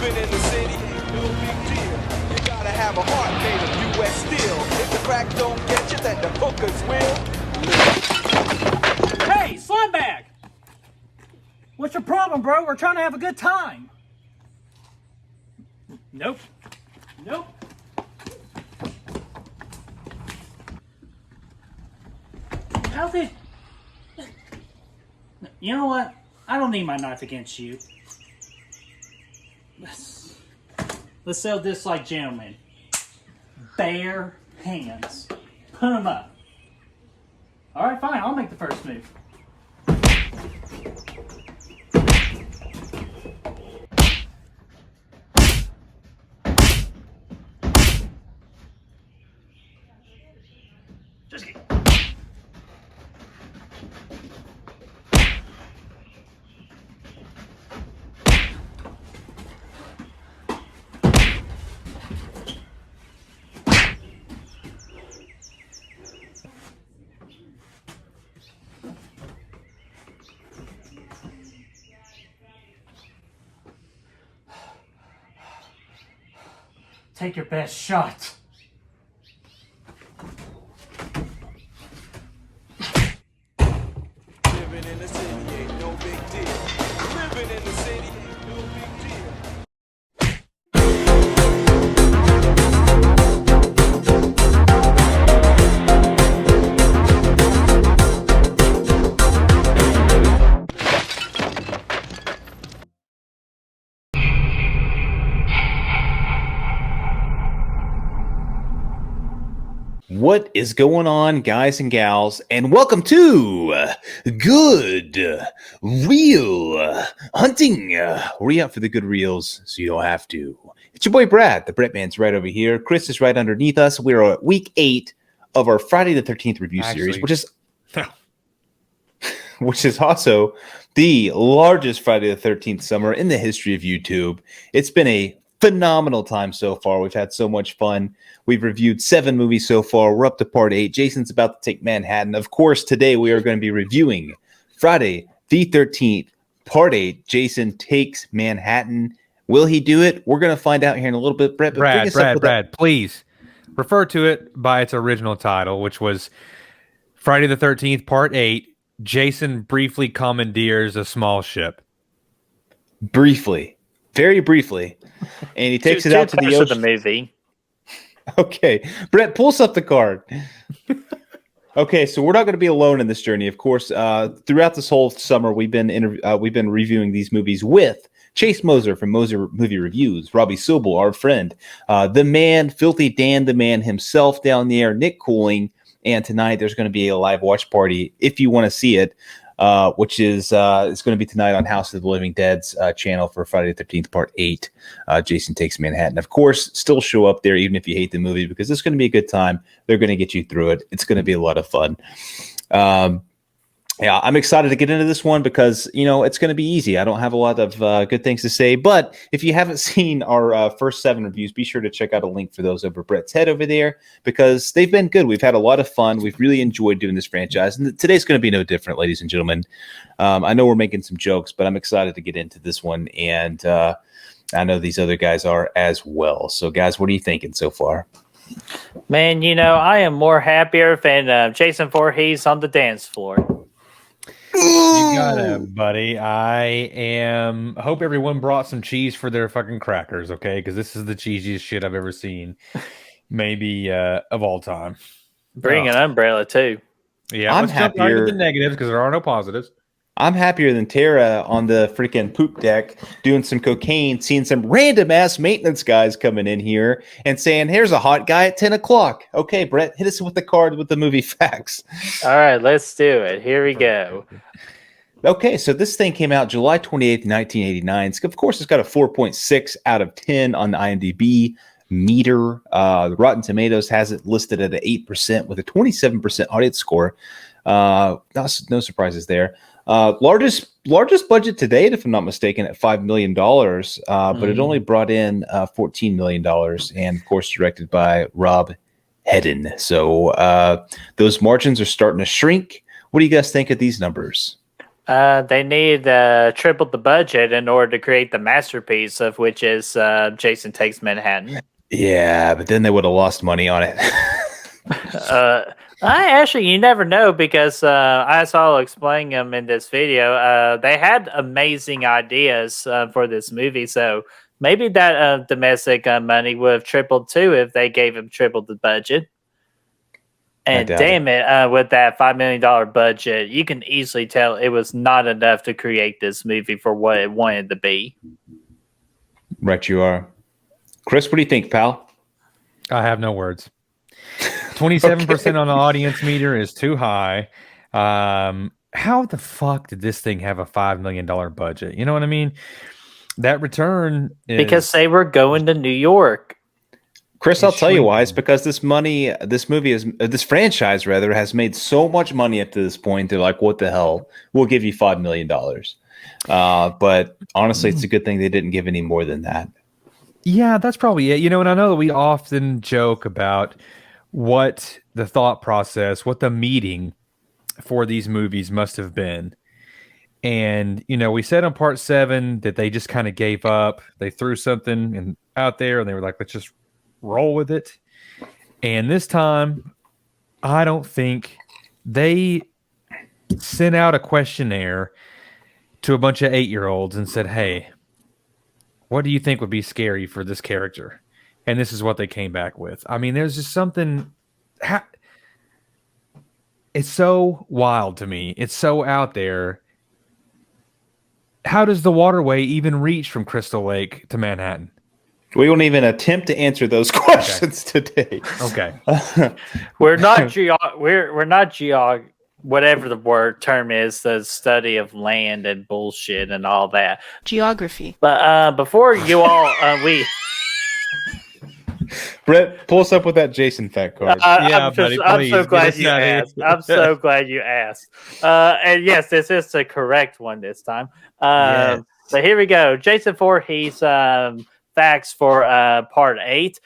Living in the city ain't no big deal. You gotta have a heart made of U.S. steel. If the crack don't get you, then the hookers will. Hey, Slumbag! What's your problem, bro? We're trying to have a good time. Nope. Nope. How did... You know what? I don't need my knife against you. Let's sell this like gentlemen. Bare hands. Put them up. Alright, fine. I'll make the first move. Just kidding. Take your best shot. Living in the city ain't no big deal. Living in the city ain't no big deal. What is going on, guys and gals, and welcome to Good Reel Hunting. We're out for the good reels, so you don't have to. It's your boy Brad. The Brett Man's right over here. Chris is right underneath us. We're at week 8 of our Friday the 13th review series, which is also the largest Friday the 13th summer in the history of YouTube. It's been a phenomenal time so far. We've had so much fun. We've reviewed 7 movies so far. We're up to part 8. Jason's about to take Manhattan. Of course, today we are going to be reviewing Friday the 13th, part 8. Jason takes Manhattan. Will he do it? We're going to find out here in a little bit. Brad, please refer to it by its original title, which was Friday the 13th, part 8. Jason briefly commandeers a small ship. Briefly. Very briefly. And he takes it out to the ocean. The movie. Okay. Brett, pulls up the card. Okay, so we're not going to be alone in this journey. Of course, throughout this whole summer, we've been reviewing these movies with Chase Moser from Moser Movie Reviews, Robbie Sobel, our friend, the man, Filthy Dan, the man himself down there, Nick Cooling, and tonight there's going to be a live watch party if you want to see it, which is it's going to be tonight on House of the Living Dead's channel for Friday the 13th, part 8. Jason Takes Manhattan. Of course, still show up there even if you hate the movie because it's going to be a good time. They're going to get you through it. It's going to be a lot of fun. Yeah, I'm excited to get into this one because, you know, it's going to be easy. I don't have a lot of good things to say, but if you haven't seen our first 7 reviews, be sure to check out a link for those over Brett's head over there because they've been good. We've had a lot of fun. We've really enjoyed doing this franchise, and today's going to be no different, ladies and gentlemen. I know we're making some jokes, but I'm excited to get into this one, and I know these other guys are as well. So, guys, what are you thinking so far? Man, you know, I am more happier than Jason Voorhees on the dance floor. You got it, buddy. Hope everyone brought some cheese for their fucking crackers, okay? Because this is the cheesiest shit I've ever seen, maybe of all time. Bring an umbrella too. Yeah, I'm let's jump right happier. into the negatives because there are no positives. I'm happier than Tara on the freaking poop deck doing some cocaine, seeing some random ass maintenance guys coming in here and saying, here's a hot guy at 10 o'clock. Okay, Brett, hit us with the card with the movie facts. All right, let's do it. Here we go. Okay, so this thing came out July 28th, 1989. Of course, it's got a 4.6 out of 10 on the IMDb meter. The Rotten Tomatoes has it listed at an 8% with a 27% audience score. No surprises there. Largest budget to date, if I'm not mistaken, at $5 million, but it only brought in $14 million, and of course directed by Rob Hedden. So those margins are starting to shrink. What do you guys think of these numbers? They need triple the budget in order to create the masterpiece of which is Jason Takes Manhattan. Yeah, but then they would have lost money on it. I actually, you never know because I saw explaining them in this video. They had amazing ideas for this movie, so maybe that domestic money would have tripled too if they gave him triple the budget. And doubt damn it, with that $5 million budget, you can easily tell it was not enough to create this movie for what it wanted to be. Right, you are. Chris, what do you think, pal? I have no words. 27% on the audience meter is too high. How the fuck did this thing have a $5 million budget? You know what I mean? That return is... Because they were going to New York. Chris, I'll tell you why. It's because this franchise rather has made so much money up to this point. They're like, what the hell? We'll give you $5 million. But honestly, it's a good thing they didn't give any more than that. Yeah, that's probably it. You know, and I know that we often joke about what the thought process, what the meeting for these movies must have been. And, you know, we said on part 7 that they just kind of gave up. They threw something out there and they were like, let's just roll with it. And this time, I don't think they sent out a questionnaire to a bunch of 8-year-olds and said, hey, what do you think would be scary for this character? And this is what they came back with. I mean, there's just something... It's so wild to me. It's so out there. How does the waterway even reach from Crystal Lake to Manhattan? We won't even attempt to answer those questions today. Okay. We're not whatever the word term is, the study of land and bullshit and all that. Geography. But before you all, Brett, pull us up with that Jason fact card. I'm so glad you asked. I'm so glad you asked. And yes, this is the correct one this time. Yes. So here we go. Jason Voorhees facts for part 8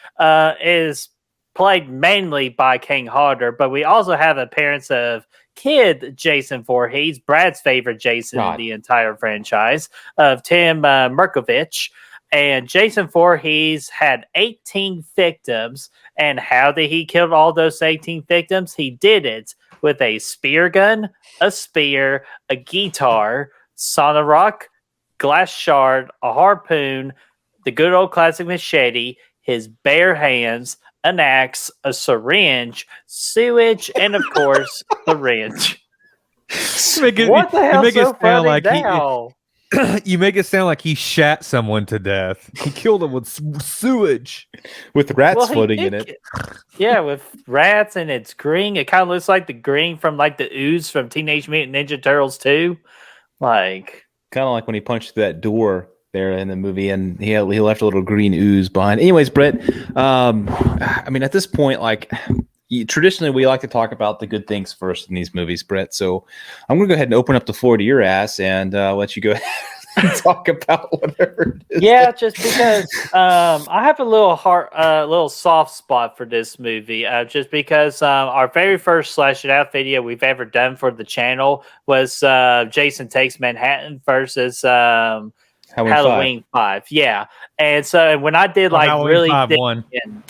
is played mainly by King Hodder, but we also have appearance of kid Jason Voorhees, Brad's favorite Jason in the entire franchise, of Tim Merkovich. And Jason Voorhees had 18 victims. And how did he kill all those 18 victims? He did it with a spear gun, a spear, a guitar, sonorok, glass shard, a harpoon, the good old classic machete, his bare hands, an axe, a syringe, sewage, and of course, a wrench. What the hell? You make it sound like he shat someone to death. He killed him with sewage. With rats floating in it. Yeah, with rats, and it's green. It kind of looks like the green from like the ooze from Teenage Mutant Ninja Turtles 2. Like, kind of like when he punched that door there in the movie, and he left a little green ooze behind. Anyways, Brett, I mean, at this point, like, traditionally we like to talk about the good things first in these movies, Brett. So I'm going to go ahead and open up the floor to your ass and let you go ahead and talk about whatever it is. Yeah, just because I have a little soft spot for this movie. Just because our very first Slash It Out video we've ever done for the channel was Jason Takes Manhattan versus Halloween 5. Yeah. And so when I did like Halloween really 5 dig won. in,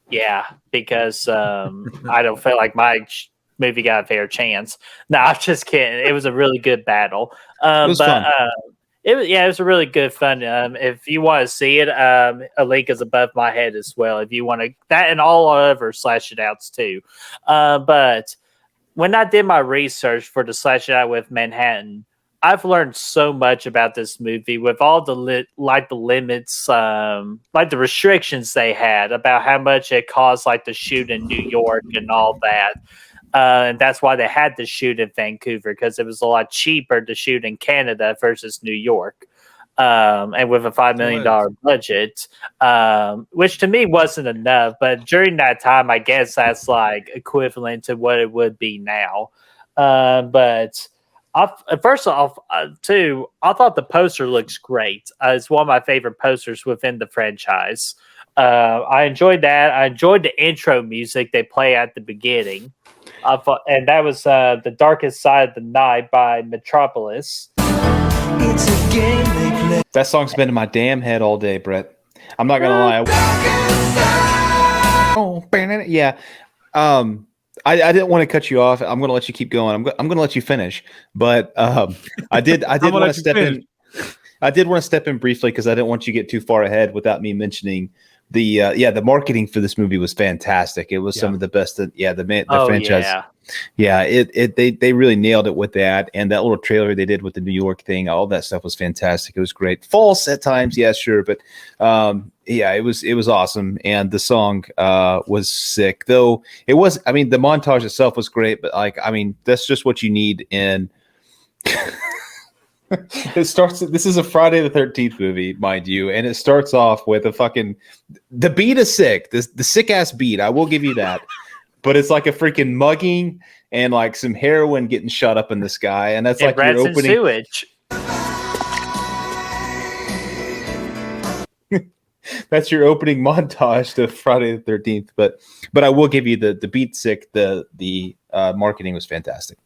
yeah, because I don't feel like my movie got a fair chance. No, I'm just kidding. It was a really good battle. It was fun. It was a really good fun. If you want to see it, a link is above my head as well. If you want to, that and all other Slash It Outs too. But when I did my research for the Slash It Out with Manhattan, I've learned so much about this movie with all the limits, like the restrictions they had about how much it cost, like to shoot in New York and all that. And that's why they had to shoot in Vancouver, because it was a lot cheaper to shoot in Canada versus New York. And with a $5 million budget, which to me wasn't enough. But during that time, I guess that's like equivalent to what it would be now. But first off, too, I thought the poster looks great. It's one of my favorite posters within the franchise. I enjoyed that. I enjoyed the intro music they play at the beginning. And that was The Darkest Side of the Night by Metropolis. It's a game they play. That song's been in my damn head all day, Brett. I'm not gonna lie. Oh, yeah. I didn't want to cut you off. I'm gonna let you keep going. I'm gonna let you finish. But I did want to step in. I did want to step in briefly because I didn't want you to get too far ahead without me mentioning the marketing for this movie was fantastic. It was some of the best. The franchise. Yeah, they really nailed it with that, and that little trailer they did with the New York thing, all that stuff was fantastic. It was great, false at times, yeah, sure, but it was awesome, and the song was sick. Though it was, I mean, the montage itself was great, but that's just what you need in. It starts. This is a Friday the 13th movie, mind you, and it starts off with the beat is sick. The sick ass beat. I will give you that. But it's like a freaking mugging and like some heroin getting shot up in the sky, and that's like your opening. Sewage. That's your opening montage to Friday the 13th. But I will give you the beat sick. The marketing was fantastic.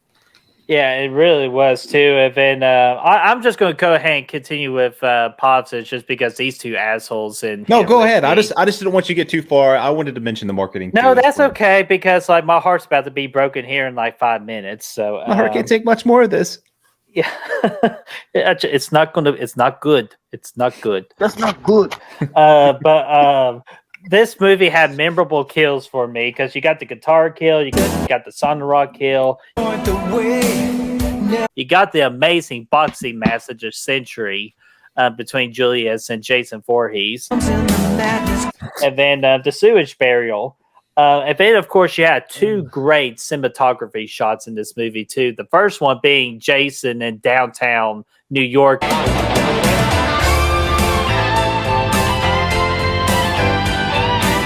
Yeah, it really was too. And then I'm just going to go ahead and continue with positives just because these two assholes. No, go ahead. I just didn't want you to get too far. I wanted to mention the marketing. No, that's okay because like my heart's about to be broken here in like 5 minutes. So my heart can't take much more of this. Yeah, it's not good. It's not good. That's not good. But this movie had memorable kills for me because you got the guitar kill, you got the Son of Rock kill, you got the amazing boxing match of the century between Julius and Jason Voorhees, and then the sewage burial. And then, of course, you had two great cinematography shots in this movie, too. The first one being Jason in downtown New York.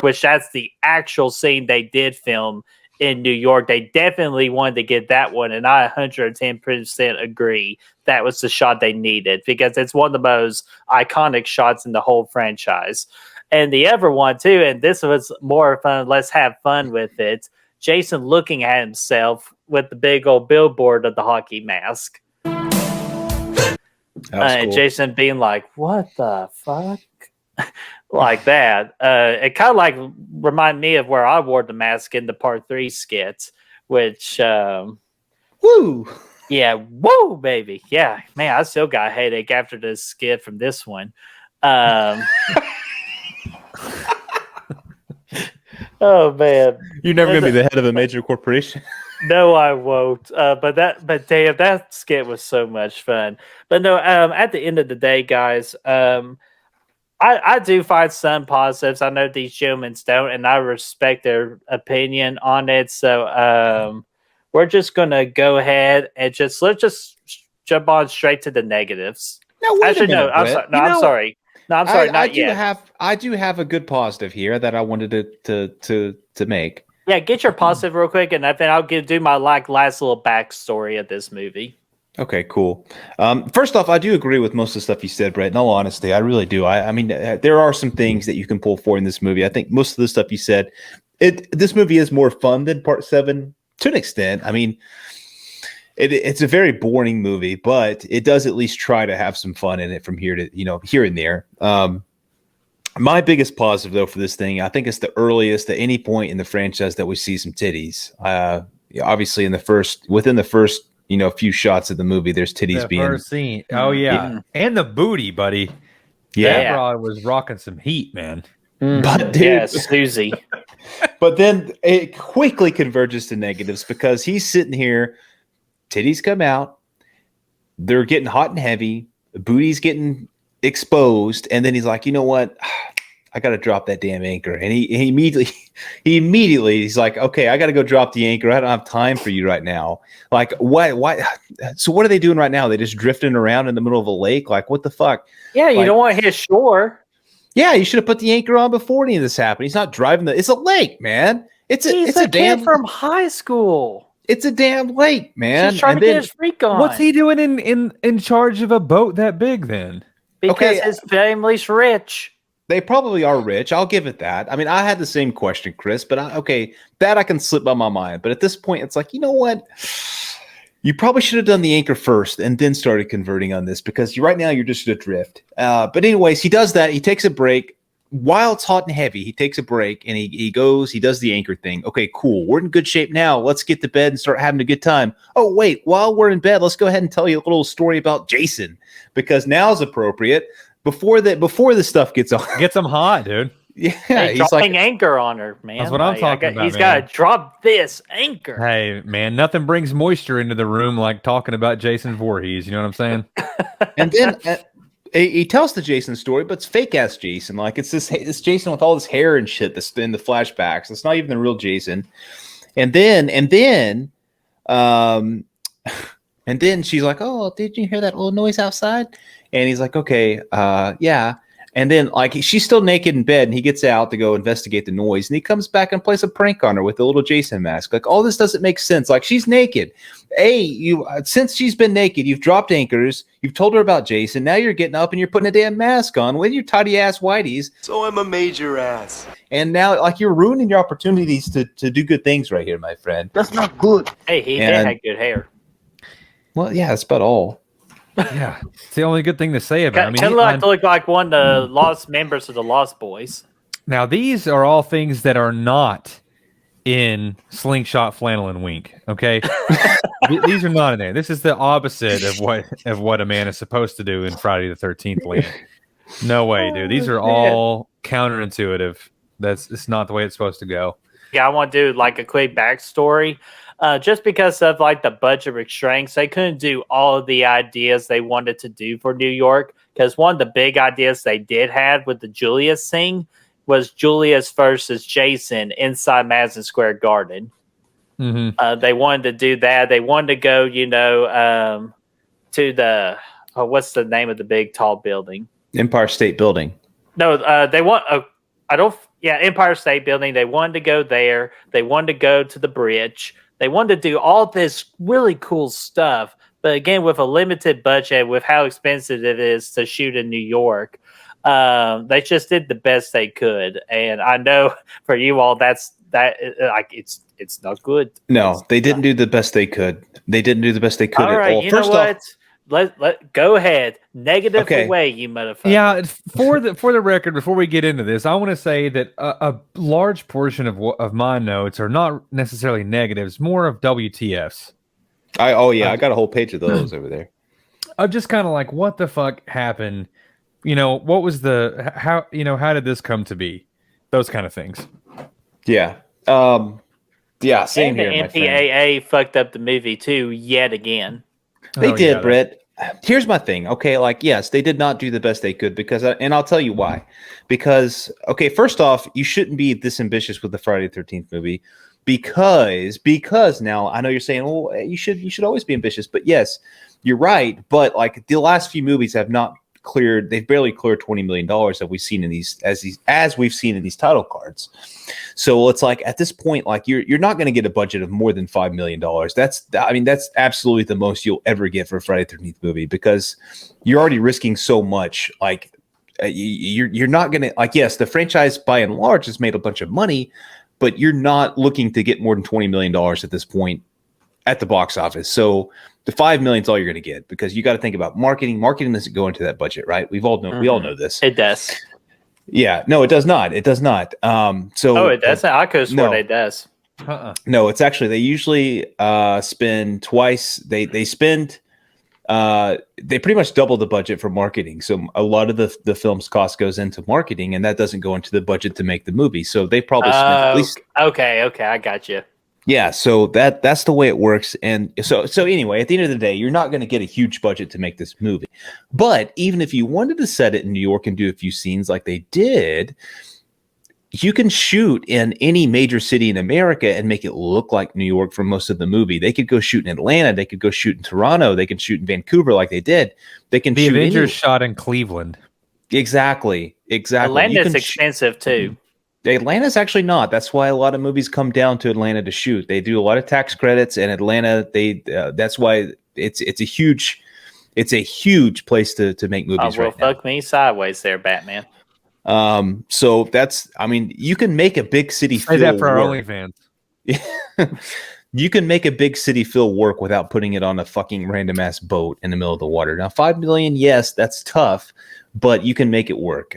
Which that's the actual scene they did film in New York. They definitely wanted to get that one, and I 110% agree that was the shot they needed because it's one of the most iconic shots in the whole franchise. And the other one, too, and this was more fun, let's have fun with it, Jason looking at himself with the big old billboard of the hockey mask. And Jason being like, what the fuck? Like that. It kind of like remind me of where I wore the mask in the Part 3 skit, which woo! Yeah, woo, baby. Yeah, man, I still got a headache after this skit from this one. Oh man, you're never gonna be the head of a major corporation. No, I won't. But damn, that skit was so much fun. But no, at the end of the day, guys, I do find some positives. I know these gentlemen don't, and I respect their opinion on it. So we're just gonna go ahead and let's just jump on straight to the negatives. No, wait a minute, I'm sorry. I'm sorry. No, I'm sorry. I do have a good positive here that I wanted to make. Yeah, get your positive real quick, and then I'll do my last little backstory of this movie. Okay, cool. First off, I do agree with most of the stuff you said, Brett. In all honesty, I really do. I mean, there are some things that you can pull for in this movie. I think most of the stuff you said, this movie is more fun than Part 7 to an extent. I mean, it's a very boring movie, but it does at least try to have some fun in it from here and there. My biggest positive, though, for this thing, I think it's the earliest at any point in the franchise that we see some titties. Obviously, within the first few shots of the movie, there's titties being first scene. Oh yeah, and the booty, buddy. Yeah, that broad was rocking some heat, man. But dude, yeah, Susie. But then it quickly converges to negatives because he's sitting here, titties come out, they're getting hot and heavy, the booty's getting exposed, and then he's like, you know what? I got to drop that damn anchor. And he immediately he's like, okay, I got to go drop the anchor. I don't have time for you right now. Like, what? So what are they doing right now? They just drifting around in the middle of a lake? Like, what the fuck? Yeah, you don't want to hit shore. Yeah, you should have put the anchor on before any of this happened. He's not driving it's a lake, man. It's a damn kid from high school. It's a damn lake, man. He's trying to get his freak on. What's he doing in charge of a boat that big then? Because his family's rich. They probably are rich. I'll give it that. I mean, I had the same question, Chris, but that I can slip by my mind. But at this point, it's like, you know what? You probably should have done the anchor first and then started converting on this because right now you're just adrift. But anyways, he does that. He takes a break. While it's hot and heavy, he takes a break and he does the anchor thing. Okay, cool. We're in good shape now. Let's get to bed and start having a good time. Oh, wait, while we're in bed, let's go ahead and tell you a little story about Jason because now's appropriate before the stuff gets on. Gets him hot, dude. Yeah, Hey, he's dropping anchor on her, man. That's what I'm talking about. He's got to drop this anchor. Hey, man, nothing brings moisture into the room like talking about Jason Voorhees. You know what I'm saying? And then he tells the Jason story, but it's fake ass Jason. Like it's Jason with all this hair and shit that's in the flashbacks. It's not even the real Jason. And then she's like, "Oh, did you hear that little noise outside?" And he's like, "Okay, yeah." And then, like, she's still naked in bed, and he gets out to go investigate the noise, and he comes back and plays a prank on her with the little Jason mask. Like, all this doesn't make sense. Like, she's naked. Since she's been naked, you've dropped anchors, you've told her about Jason, now you're getting up and you're putting a damn mask on with your tidy ass whiteys. So I'm a major ass. And now, like, you're ruining your opportunities to do good things right here, my friend. That's not good. Hey, he did have good hair. Well, yeah, that's about all. Yeah, it's the only good thing to say about it. I mean, Kind of look like one of the lost members of the Lost Boys. now these are all things that are not in Slingshot, Flannel, and Wink. Okay, these are not in there. This is the opposite of what a man is supposed to do in Friday the 13th land. No way, dude. These are all counterintuitive. It's not the way it's supposed to go. Yeah, I want to do like a quick backstory. Just because of like the budget restraints, they couldn't do all of the ideas they wanted to do for New York. Because one of the big ideas they did have with the Julius thing was Julius versus Jason inside Madison Square Garden. Mm-hmm. They wanted to do that. They wanted to go, to the what's the name of the big tall building? Empire State Building. No, they want. Empire State Building. They wanted to go there. They wanted to go to the bridge. They wanted to do all this really cool stuff, but again, with a limited budget, with how expensive it is to shoot in New York, they just did the best they could. And I know for you all, it's not good. No, they didn't do the best they could. They didn't do the best they could All at right, all. you First know off, what? Let go ahead. Negative Okay. away, you motherfucker. Yeah, for the record, before we get into this, I want to say that a large portion of my notes are not necessarily negatives, more of WTFs. I got a whole page of those over there. I'm just kind of like, what the fuck happened? What was how did this come to be? Those kind of things. Yeah. Yeah, same And the here, my friend. MPAA fucked up the movie too, yet again. They did, yeah, Brett. Here's my thing. Okay, like, yes, they did not do the best they could and I'll tell you why. Because, okay, first off, you shouldn't be this ambitious with the Friday the 13th movie because now I know you're saying, well, you should always be ambitious, but yes, you're right. But like the last few movies have not cleared, they've barely cleared $20 million that we've seen in these as we've seen in these title cards. So it's like at this point, like you're not going to get a budget of more than $5 million. That's absolutely the most you'll ever get for a Friday the 13th movie because you're already risking so much. Like you're not going to, like, yes, the franchise by and large has made a bunch of money, but you're not looking to get more than $20 million at this point at the box office. So the $5 million is all you're going to get because you got to think about marketing. Marketing doesn't go into that budget, right? We all know this. It does. Yeah, no, it does not. It does not. It does. I could have sworn it does. No, it's actually they usually spend twice. They pretty much double the budget for marketing. So a lot of the film's cost goes into marketing, and that doesn't go into the budget to make the movie. So they probably spent at least. Okay, I got you. Yeah, so that's the way it works. And so anyway, at the end of the day, you're not going to get a huge budget to make this movie. But even if you wanted to set it in New York and do a few scenes like they did, you can shoot in any major city in America and make it look like New York for most of the movie. They could go shoot in Atlanta. They could go shoot in Toronto. They can shoot in Vancouver like they did. They can The shoot Avengers shot in Cleveland. Exactly. Atlanta's expensive too. Atlanta's actually not. That's why a lot of movies come down to Atlanta to shoot. They do a lot of tax credits, and Atlanta. That's why it's a huge place to make movies. Well, right now. fuck me sideways there, Batman. So that's, I mean, you can make a big city Say feel that for our work. OnlyFans. You can make a big city feel work without putting it on a fucking random ass boat in the middle of the water. Now, 5 million, yes, that's tough, but you can make it work.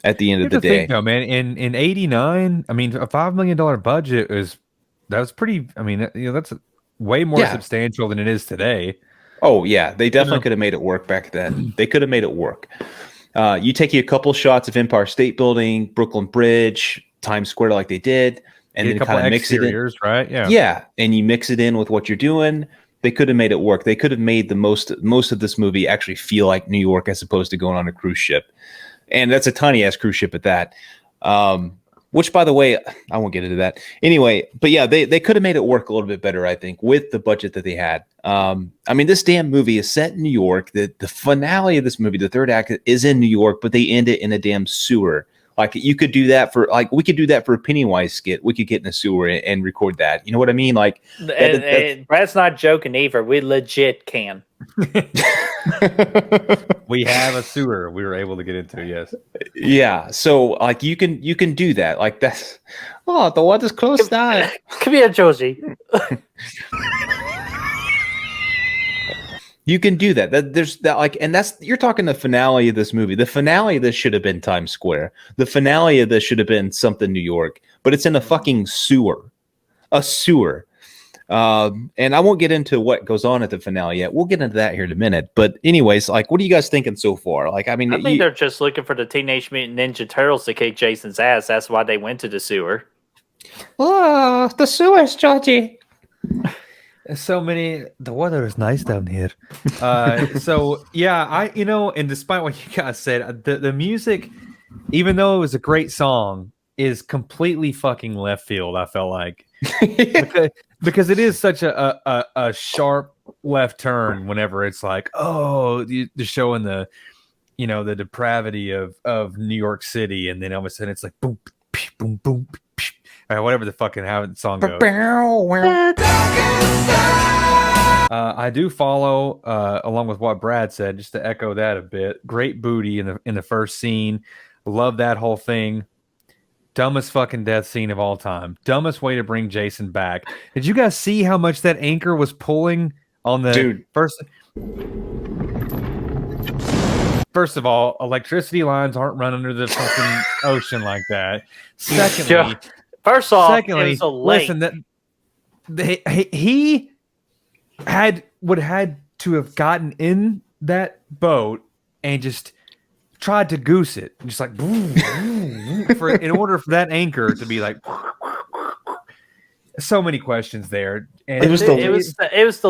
At the end of the day, think, though, man, in '89, I mean, a $5 million budget that's pretty. I mean, that's way more substantial than it is today. Oh yeah, they definitely could have made it work back then. They could have made it work. You take a couple shots of Empire State Building, Brooklyn Bridge, Times Square, like they did, and then kind of mix it in, right? Yeah, yeah, and you mix it in with what you're doing. They could have made it work. They could have made the most of this movie actually feel like New York as opposed to going on a cruise ship, and that's a tiny ass cruise ship at that. Which, by the way, I won't get into that anyway. But yeah, they could have made it work a little bit better, I think, with the budget that they had. I mean, this damn movie is set in New York. The finale of this movie, the third act, is in New York, but they end it in a damn sewer. Like, you could do that for, like, we could do that for a Pennywise skit. We could get in a sewer and record that. You know what I mean? Like, and Brad's not joking either. We legit can. We have a sewer we were able to get into. Yes. Yeah. So, like, you can do that. Like, that's, oh, the water's close down. Come here, Josie. You can do that. There's that, like, and that's, you're talking the finale of this movie. The finale of this should have been Times Square. The finale of this should have been something New York, but it's in a fucking sewer, a sewer. And I won't get into what goes on at the finale yet. We'll get into that here in a minute. But anyways, like, what are you guys thinking so far? Like, I mean, I think they're just looking for the Teenage Mutant Ninja Turtles to kick Jason's ass. That's why they went to the sewer. Oh, the sewers, Georgie. So many. The weather is nice down here. So yeah, and despite what you guys said, the music, even though it was a great song, is completely fucking left field. I felt like because it is such a sharp left turn. Whenever it's like, oh, they're showing the depravity of New York City, and then all of a sudden it's like boom, boom, boom. Whatever the fucking how the song goes. I do follow along with what Brad said, just to echo that a bit. Great booty in the first scene. Love that whole thing. Dumbest fucking death scene of all time. Dumbest way to bring Jason back. Did you guys see how much that anchor was pulling on the first? First of all, electricity lines aren't run under the fucking ocean like that. Secondly. First off, it was a lake. Listen, he would had to have gotten in that boat and just tried to goose it, just like in order for that anchor to be like. So many questions there, and it was the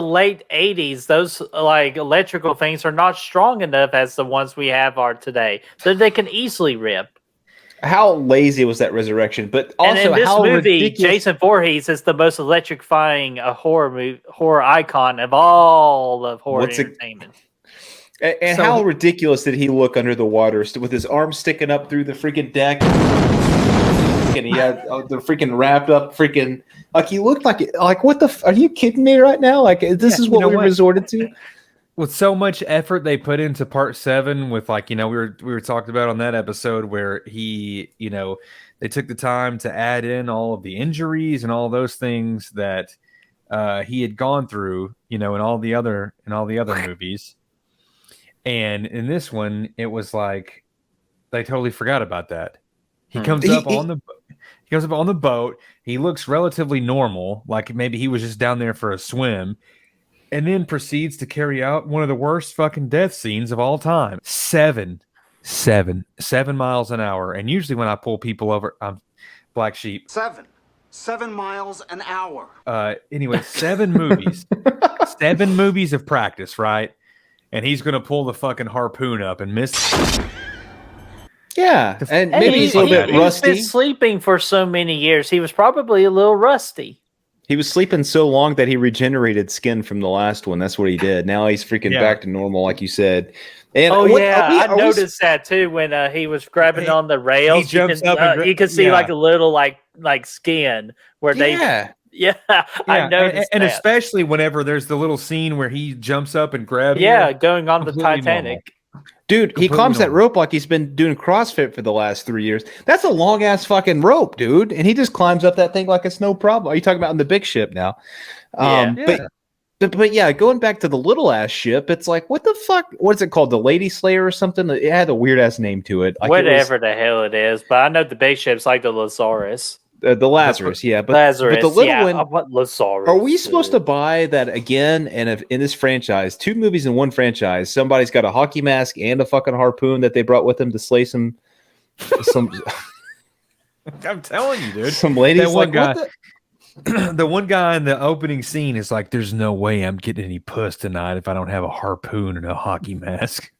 late '80s. Those like electrical things are not strong enough as the ones we have are today, so they can easily rip. How lazy was that resurrection? But also, and in this how movie, ridiculous... Jason Voorhees is the most electrifying horror icon of all of horror entertainment. And so, how ridiculous did he look under the water with his arms sticking up through the freaking deck? And he had the freaking wrapped up freaking, like, he looked like what the are you kidding me right now? Like, this is what we resorted to. With so much effort they put into part 7 with, like, we were talking about on that episode where he, they took the time to add in all of the injuries and all those things that he had gone through, in all the other movies. And in this one, it was like they totally forgot about that. He comes up on the boat. He looks relatively normal, like maybe he was just down there for a swim. And then proceeds to carry out one of the worst fucking death scenes of all time. 7 miles an hour. And usually when I pull people over, I'm black sheep. 7 miles an hour. Anyway, 7 movies. 7 movies of practice, right? And he's going to pull the fucking harpoon up and miss. Yeah, and maybe he's a little bit rusty. He's been sleeping for so many years. He was probably a little rusty. He was sleeping so long that he regenerated skin from the last one. That's what he did. Now he's freaking back to normal, like you said. And I noticed that too when he was grabbing on the rails. He jumps up. You can see like a little like skin where they. I noticed, and especially whenever there's the little scene where he jumps up and grabs. Going on the Titanic. Dude, he Completely climbs that normal. rope like he's been doing CrossFit for the last 3 years. That's a long ass fucking rope, dude. And he just climbs up that thing like it's no problem. Are you talking about in the big ship now? Yeah. But yeah, going back to the little ass ship, it's like, what the fuck? What's it called? The Lady Slayer or something? It had a weird ass name to it. Like Whatever the hell it is, but I know the big ship's like the Lazarus. the Lazarus, yeah. But Lazarus, the little yeah. one, What Lazarus? are we supposed to buy that again? And if in this franchise, 2 movies in one franchise, somebody's got a hockey mask and a fucking harpoon that they brought with them to slay some I'm telling you, dude. some ladies. That one Like, guy, what the? the one guy in the opening scene is like, "There's no way I'm getting any puss tonight if I don't have a harpoon and a hockey mask."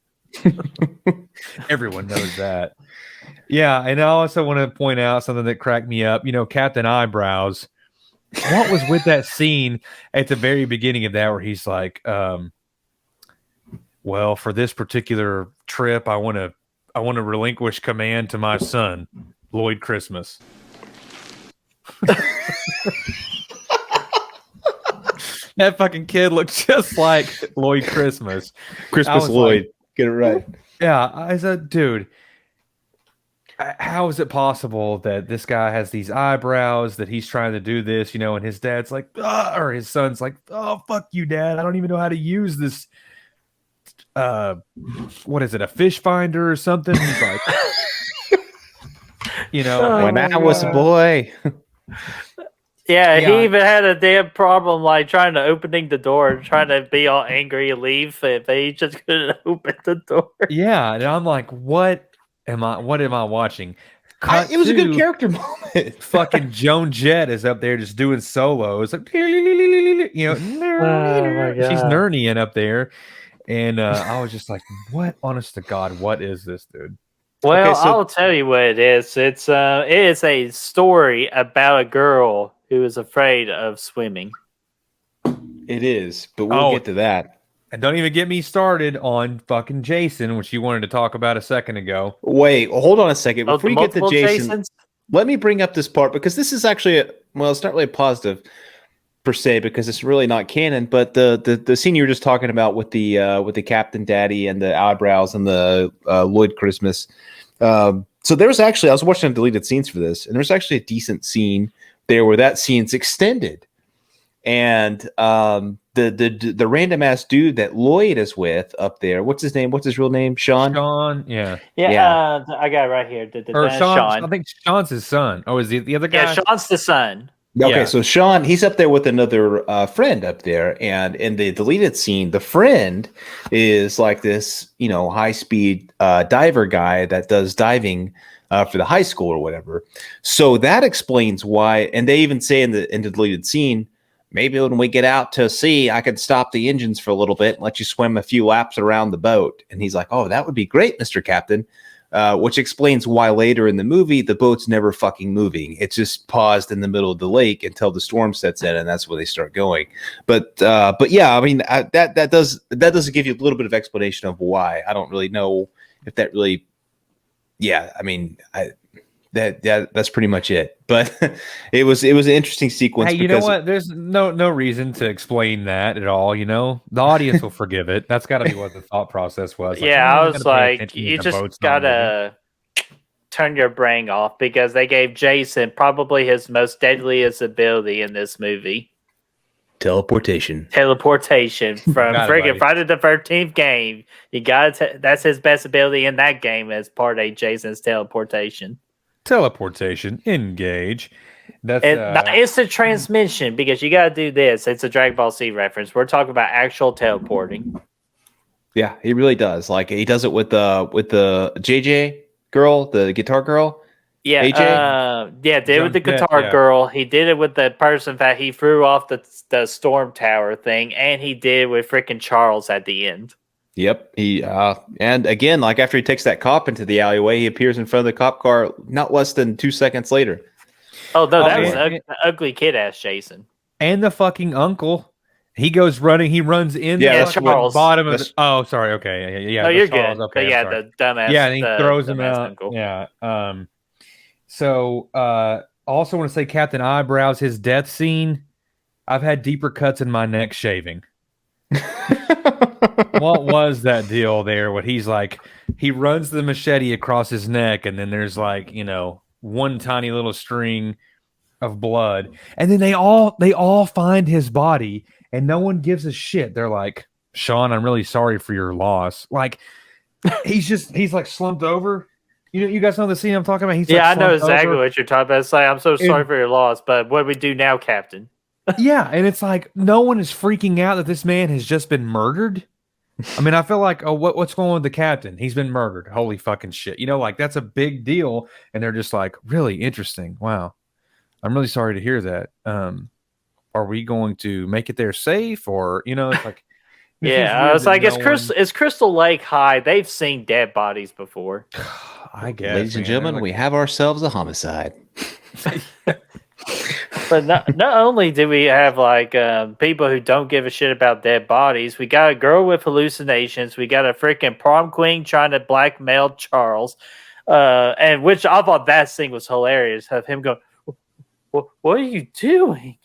Everyone knows that. Yeah, and I also want to point out something that cracked me up. You know, Captain Eyebrows. What was with that scene at the very beginning of that where he's like, well, for this particular trip, I want to relinquish command to my son, Lloyd Christmas. That fucking kid looked just like Lloyd Christmas. Christmas Lloyd. Get it right. Yeah, I said, dude, how is it possible that this guy has these eyebrows, that he's trying to do this, you know, and his dad's like, or his son's like, oh, fuck you, dad. I don't even know how to use this. What is it, a fish finder or something? He's like, you know, When I was a boy. Yeah, Yeah. he even had a damn problem like trying to opening the door, trying to be all angry and leave, but he just couldn't open the door. yeah. And I'm like, what am I watching? Cut It was a good to character moment. fucking Joan Jett is up there just doing solos. Like, you know, my she's God. nerding up there. And I was just like, what, honest to God, what is this, dude? Well, Okay, so- I'll tell you what it is. It is a story about a girl who is afraid of swimming. It is, but we'll get to that. And don't even get me started on fucking Jason, which you wanted to talk about a second ago. Wait, hold on a second. Oh, Before you get to multiple Jason, Jasons? let me bring up this part because this is actually it's not really a positive per se because it's really not canon. But the scene you were just talking about with the Captain Daddy and the eyebrows and the Lloyd Christmas. So there's actually, I was watching deleted scenes for this, and there's actually a decent scene there where that scene's extended, and the random ass dude that Lloyd is with up there, what's his name? What's his real name? Sean. Yeah. Yeah, I got it right here. Or Sean. Sean. I think Sean's his son. Oh, is he the other guy? Yeah, Sean's the son. Okay, Yeah. so Sean, he's up there with another friend up there, and in the deleted scene, the friend is like this, high speed diver guy that does diving for the high school or whatever. So that explains why. And they even say in the deleted scene, maybe when we get out to sea, I could stop the engines for a little bit and let you swim a few laps around the boat. And he's like, "Oh, that would be great, Mr. Captain." Which explains why later in the movie the boat's never fucking moving. It's just paused in the middle of the lake until the storm sets in, and that's where they start going. But yeah, I mean that does give you a little bit of explanation of why. I don't really know if that really. Yeah, I mean that's pretty much it. But it was an interesting sequence. Hey, you know what? There's no reason to explain that at all. You know, the audience will forgive it. That's got to be what the thought process was. Yeah, I'm I not was gonna pay like, attention you to just boats not moving. gotta turn your brain off because they gave Jason probably his most deadliest ability in this movie. Teleportation From Got it, friggin' buddy. Friday the 13th game. You gotta that's his best ability in that game as part of Jason's teleportation. Teleportation, engage. That's And not instant transmission because you gotta do this. It's a Dragon Ball Z reference. We're talking about actual teleporting. Yeah, he really does. Like he does it with the JJ girl, the guitar girl. Yeah, AJ? did it with the Joan Jett, guitar yeah. girl. He did it with the person that he threw off the storm tower thing, and he did it with freaking Charles at the end. Yep. He and again, like after he takes that cop into the alleyway, he appears in front of the cop car not less than 2 seconds later. Oh no, that Oh, was yeah. ugly kid ass Jason. and the fucking uncle. He goes running. He runs in Yeah, the that's fucking Charles. bottom of. That's- Oh, sorry. Okay. Yeah. No, that's you're Charles. good. Okay. But yeah, I'm sorry. the dumbass. Yeah, and he the throws him dumbass out. uncle. Yeah. So I also want to say Captain Eyebrows, his death scene. I've had deeper cuts in my neck shaving. What was that deal there? What he's like, he runs the machete across his neck, and then there's like, one tiny little string of blood, and then they all find his body, and no one gives a shit. They're like, Sean, I'm really sorry for your loss. Like, he's like slumped over. You guys know the scene I'm talking about? He's Yeah, like I know slumped exactly over. what you're talking about. It's like, I'm so sorry for your loss, but what do we do now, Captain? Yeah, and it's like no one is freaking out that this man has just been murdered. I mean, I feel like, what's going on with the captain? He's been murdered. Holy fucking shit. Like that's a big deal. And they're just like, really interesting. Wow. I'm really sorry to hear that. Are we going to make it there safe? Or, it's like, it feels Yeah, I weird was that like, no it's Crystal Lake High. They've seen dead bodies before. I guess. Ladies and gentlemen, we have ourselves a homicide. But not only do we have like people who don't give a shit about dead bodies, we got a girl with hallucinations. We got a freaking prom queen trying to blackmail Charles, and which I thought that scene was hilarious. Of him going, "What are you doing?"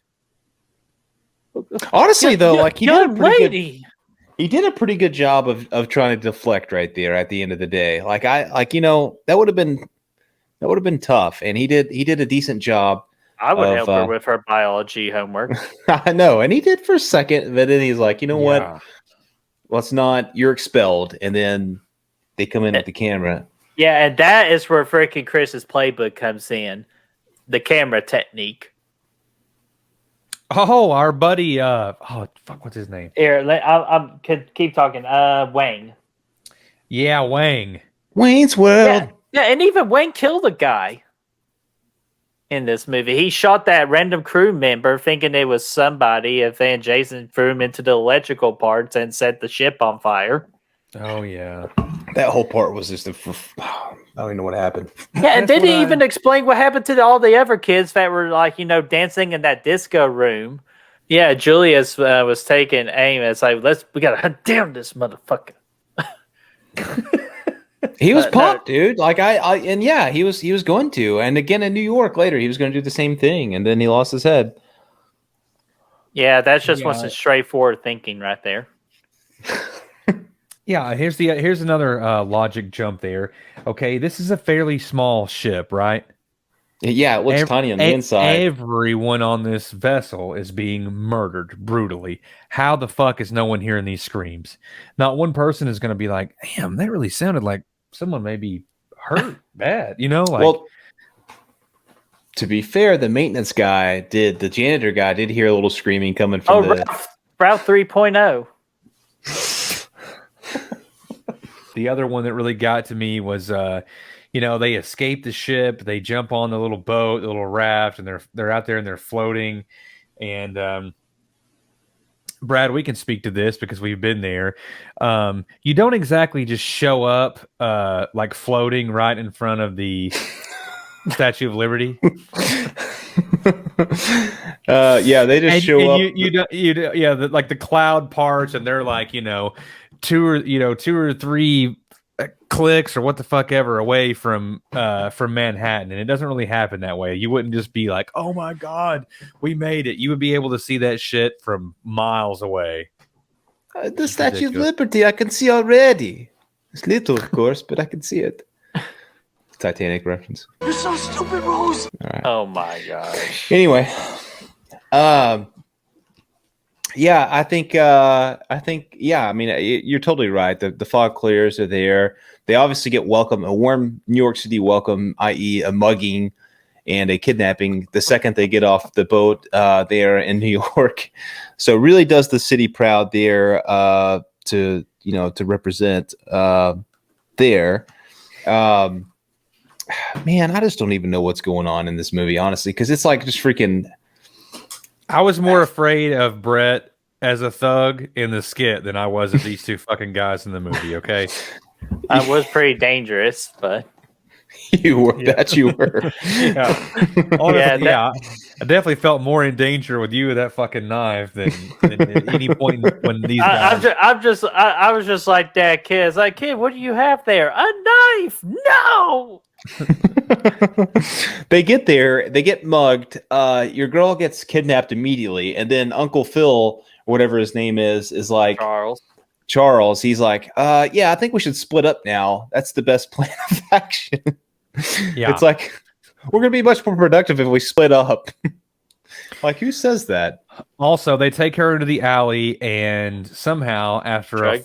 Honestly, though, like he did a young pretty lady. good. He did a pretty good job of trying to deflect right there at the end of the day. Like that would have been tough, and he did a decent job. I would help her with her biology homework. I know, and he did for a second, but then he's like, what? Let's not. You're expelled, and then they come in with the camera. Yeah, and that is where freaking Chris's playbook comes in, the camera technique. Oh, our buddy. What's his name? Here, I'm keep talking. Wang. Yeah, Wang. Wayne's World. Yeah, and even Wang killed a guy in this movie. He shot that random crew member thinking it was somebody, and then Jason threw him into the electrical parts and set the ship on fire. Oh, yeah. That whole part was just I don't even know what happened. Yeah, and didn't even explain what happened to all the other kids that were like, dancing in that disco room. Yeah, Julius was taking aim. It's like, we gotta hunt down this motherfucker. He was pumped, dude. Like he was going to, and again in New York later, he was going to do the same thing, and then he lost his head. Yeah, that's just some straightforward thinking right there. Yeah, here's another logic jump there. Okay, this is a fairly small ship, right? Yeah, it looks tiny on the inside. Everyone on this vessel is being murdered brutally. How the fuck is no one hearing these screams? Not one person is going to be like, damn, that really sounded like someone may be hurt bad, Well, to be fair, the maintenance guy the janitor guy did hear a little screaming coming from Route 3.0. The other one that really got to me was, they escape the ship, they jump on the little boat, the little raft, and they're out there and they're floating. And Brad, we can speak to this because we've been there. You don't exactly just show up like floating right in front of the Statue of Liberty. Yeah, they just show up. Like the cloud parts, and they're like, two or three clicks or what the fuck ever away from Manhattan, and it doesn't really happen that way. You wouldn't just be like, oh my god, we made it. You would be able to see that shit from miles away. The Statue of Liberty I can see already. It's little, of course, but I can see it. Titanic reference. You're so stupid, Rose. All right. Oh my gosh. Anyway, yeah, I think, yeah, I mean, you're totally right. The fog clears are there. They obviously get a warm New York City welcome, i.e. a mugging and a kidnapping the second they get off the boat there in New York. So it really does the city proud there to represent there. Man, I just don't even know what's going on in this movie, honestly, because it's like just freaking. I was more afraid of Brett as a thug in the skit than I was of these two fucking guys in the movie. Okay, I was pretty dangerous, but you were. Yeah. That you were. Yeah, honestly, I definitely felt more in danger with you with that fucking knife than at any point when these guys. I was just like that kid. It's like, kid, what do you have there? A knife? No. They get there, they get mugged. Your girl gets kidnapped immediately, and then Uncle Phil, or whatever his name is like, Charles. Charles, he's like, yeah, I think we should split up now. That's the best plan of action. Yeah. It's like, we're going to be much more productive if we split up. Like, who says that? Also, they take her into the alley, and somehow, after a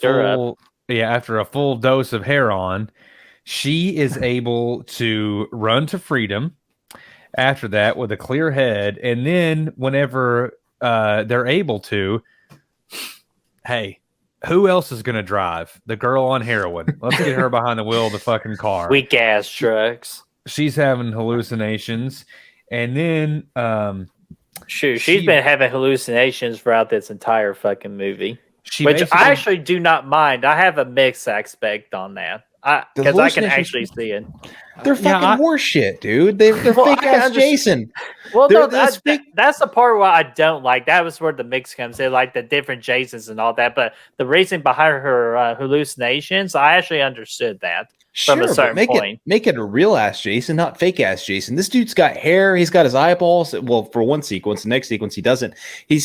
full dose of heroin, she is able to run to freedom. After that, with a clear head, and then whenever they're able to, hey, who else is going to drive? The girl on heroin. Let's get her behind the wheel of the fucking car. Weak ass trucks. She's having hallucinations, and then Shoot, she's been having hallucinations throughout this entire fucking movie, which basically- I actually do not mind. I have a mixed aspect on that because I can actually see it. They're fucking war shit, dude. They're fake ass Jason. Well, They're- no, that's fake- that's the part where I don't like. That was where the mix comes in, like the different Jasons and all that. But the reason behind her hallucinations, I actually understood that. From a certain point. Make it a real ass Jason, not fake ass Jason. This dude's got hair. He's got his eyeballs. Well, for one sequence, the next sequence he doesn't. They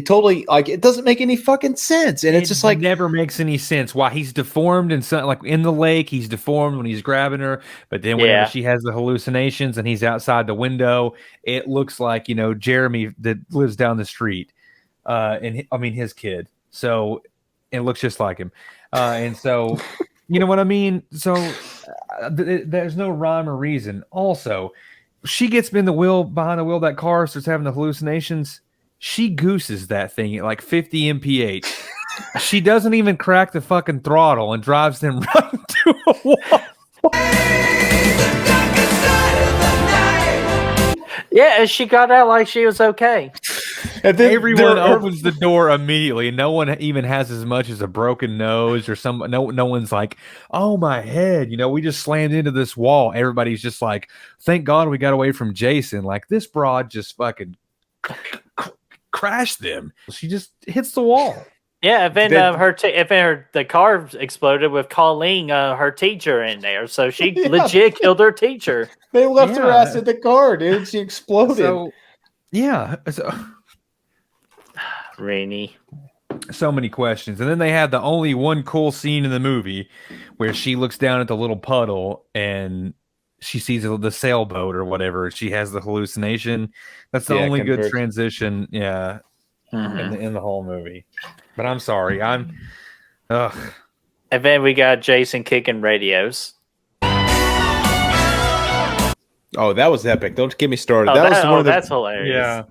totally like it doesn't make any fucking sense, and it's just like never makes any sense. Why he's deformed and so, like in the lake, he's deformed when he's grabbing her, but then whenever she has the hallucinations and he's outside the window, it looks like Jeremy that lives down the street, and his kid. So it looks just like him, and so. You know what I mean? So there's no rhyme or reason. Also, she gets behind the wheel of that car, starts having the hallucinations. She gooses that thing at like 50 mph. She doesn't even crack the fucking throttle and drives them right into a wall. Yeah, and she got out like she was okay. and then Everyone opens the door immediately. No one even has as much as a broken nose or no one's like, oh my head, we just slammed into this wall. Everybody's just like, thank God we got away from Jason. Like this broad just fucking crashed them. She just hits the wall. Yeah, and then the car exploded with Colleen, her teacher, in there. So she legit killed her teacher. They left her ass in the car, dude. She exploded. So, Rainy. So many questions. And then they had the only one cool scene in the movie where she looks down at the little puddle and she sees the sailboat or whatever. She has the hallucination. That's the only good transition. Yeah. In the whole movie. But I'm sorry. And then we got Jason kicking radios. Oh, that was epic. Don't get me started. That's hilarious. Yeah.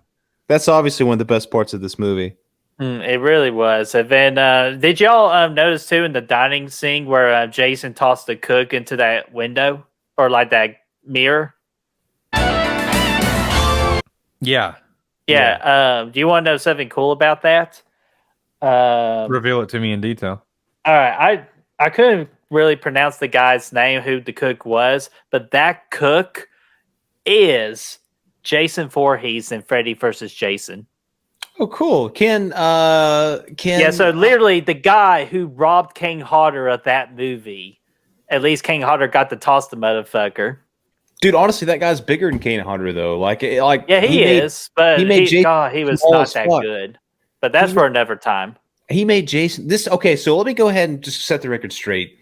That's obviously one of the best parts of this movie. It really was. And then did y'all notice too in the dining scene where Jason tossed the cook into that window or like that mirror? Yeah. Yeah. Do you want to know something cool about that? Reveal it to me in detail. All right. I couldn't really pronounce the guy's name, who the cook was, but that cook is Jason Voorhees in Freddy vs. Jason. Oh, cool. So literally the guy who robbed King Hodder of that movie, at least King Hodder got to toss the motherfucker. Dude, honestly, that guy's bigger than Kane Hodder, though. Yeah, he is, but he was not that good. But that's for another time. He made Jason okay, so let me go ahead and just set the record straight.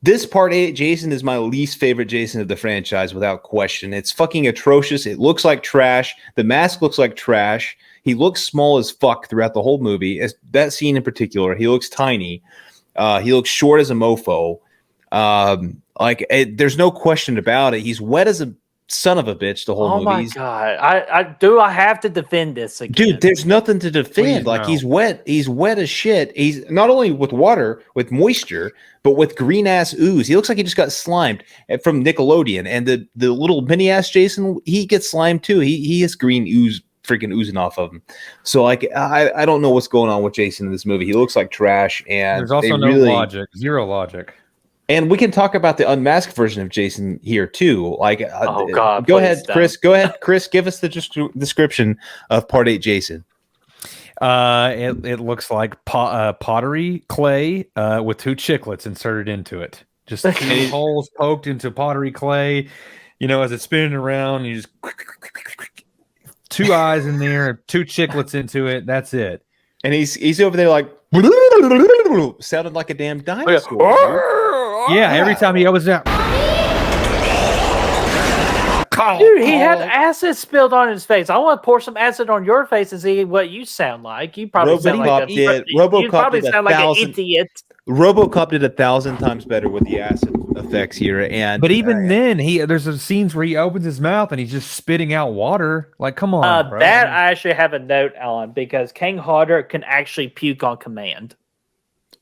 This part 8 Jason is my least favorite Jason of the franchise without question. It's fucking atrocious. It looks like trash. The mask looks like trash. He looks small as fuck throughout the whole movie. That scene in particular, he looks tiny. He looks short as a mofo. There's no question about it. He's wet as a son of a bitch the whole movie. Oh my god! I have to defend this again, dude. There's nothing to defend. He's wet. He's wet as shit. He's not only with water, with moisture, but with green ass ooze. He looks like he just got slimed from Nickelodeon. And the little mini ass Jason, he gets slimed too. He has green ooze freaking oozing off of him. So I don't know what's going on with Jason in this movie. He looks like trash, and there's also no logic, zero logic. And we can talk about the unmasked version of Jason here too. Oh God! Go ahead, Chris. Go ahead, Chris. Give us the description of Part 8 Jason. It looks like pottery clay with 2 chiclets inserted into it. Just 2 holes poked into pottery clay. As it's spinning around, you just 2 eyes in there, 2 chiclets into it. That's it. And he's over there like sounded like a damn dinosaur. Yeah, every time he opens out. Dude, he had acid spilled on his face. I want to pour some acid on your face and see what you sound like. You probably sound like RoboCop did. RoboCop an idiot. RoboCop did 1,000 times better with the acid effects here, and But even then, there's some scenes where he opens his mouth and he's just spitting out water. Like, come on, bro. That I actually have a note on because King Hodder can actually puke on command.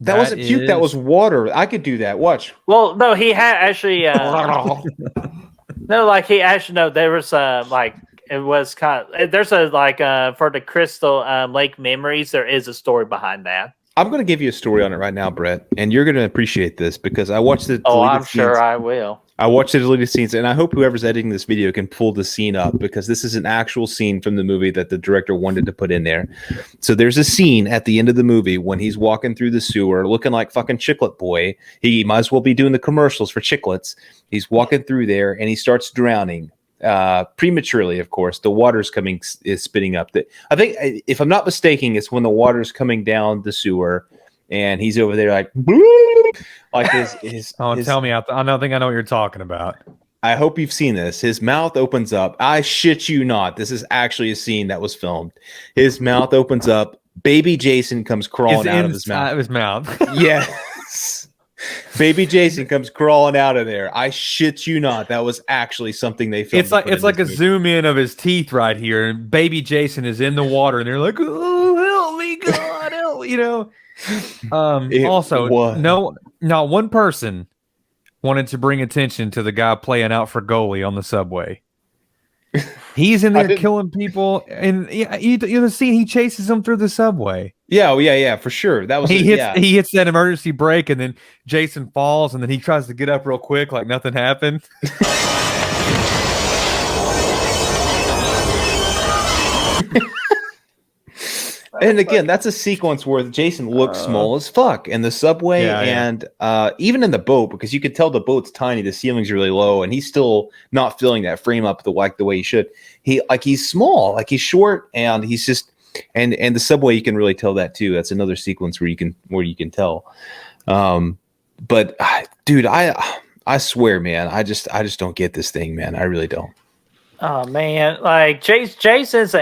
that wasn't puke. That was water. I could do that. Watch. Well, no, he had actually. No, like he actually. No, there was like it was kind of. There's a like for the Crystal Lake Memories. There is a story behind that. I'm going to give you a story on it right now, Brett, and you're going to appreciate this because I watched the. Oh, I'm sure I will. I watched the deleted scenes, and I hope whoever's editing this video can pull the scene up because this is an actual scene from the movie that the director wanted to put in there. So there's a scene at the end of the movie when he's walking through the sewer looking like fucking Chiclet Boy. He might as well be doing the commercials for Chiclets. He's walking through there, and he starts drowning. Prematurely, of course. The water's is spitting up. I think, if I'm not mistaken, it's when the water's coming down the sewer, and he's over there like his. Tell me! I don't think I know what you're talking about. I hope you've seen this. His mouth opens up. I shit you not. This is actually a scene that was filmed. His mouth opens up. Baby Jason comes crawling out of his mouth. Yes. Baby Jason comes crawling out of there. I shit you not. That was actually something they filmed. It's like a zoom in of his teeth right here, and Baby Jason is in the water, and they're like, "Oh, help me, God, help me," you know. Not one person wanted to bring attention to the guy playing out for goalie on the subway. He's in there killing people, and you see he chases them through the subway. Yeah, for sure. That was he hits that emergency brake, and then Jason falls, and then he tries to get up real quick like nothing happened. And again, that's a sequence where Jason looks small as fuck in the subway and even in the boat, because you could tell the boat's tiny, the ceiling's really low, and he's still not filling that frame up the way he should. He's small, like he's short, and he's just and the subway, you can really tell that too. That's another sequence where you can tell. But dude, I swear, man, I just don't get this thing, man. I really don't. Oh man, like Jason's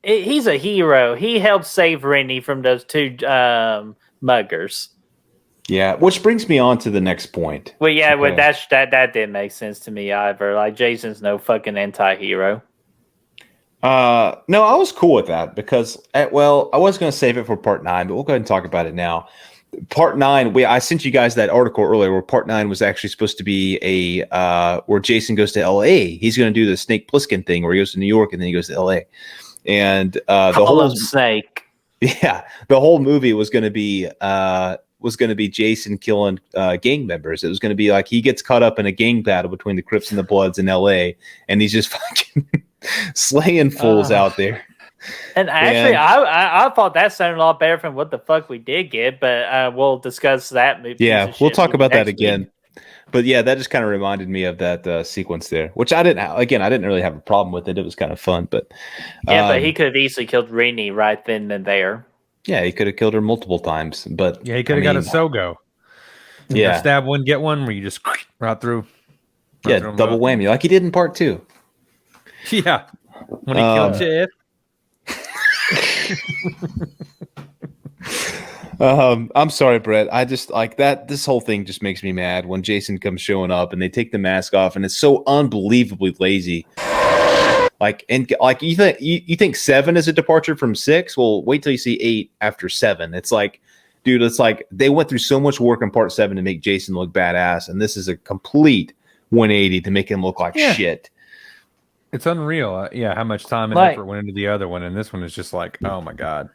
he's a hero. He helped save Rennie from those two muggers. Yeah, which brings me on to the next point. Well, yeah, okay. That didn't make sense to me either. Like Jason's no fucking anti-hero. No, I was cool with that because, I was going to save it for part 9, but we'll go ahead and talk about it now. Part 9, I sent you guys that article earlier where part 9 was actually supposed to be where Jason goes to L.A. He's going to do the Snake Plissken thing where he goes to New York and then he goes to L.A. And the whole Snake. Yeah, the whole movie was going to be Jason killing gang members. It was going to be like he gets caught up in a gang battle between the Crips and the Bloods in L.A. and he's just fucking slaying fools out there. And actually, I thought that sounded a lot better from what the fuck we did get, but we'll discuss that movie. Yeah, we'll talk about that again. But yeah, that just kind of reminded me of that sequence there, which I didn't really have a problem with it. It was kind of fun, but but he could have easily killed Rennie right then and there. Yeah, he could have killed her multiple times, but yeah, he could have got a Sogo. Yeah, stab one, get one, where you just right through. Yeah, double whammy, like he did in part 2. Yeah, when he killed Jeff. I'm sorry, Brett. I just like that. This whole thing just makes me mad when Jason comes showing up and they take the mask off, and it's so unbelievably lazy. You think 7 is a departure from 6? Well, wait till you see 8 after 7. It's like, dude, it's like they went through so much work in part 7 to make Jason look badass, and this is a complete 180 to make him look like shit. It's unreal. How much time and effort went into the other one, and this one is just like, oh my god.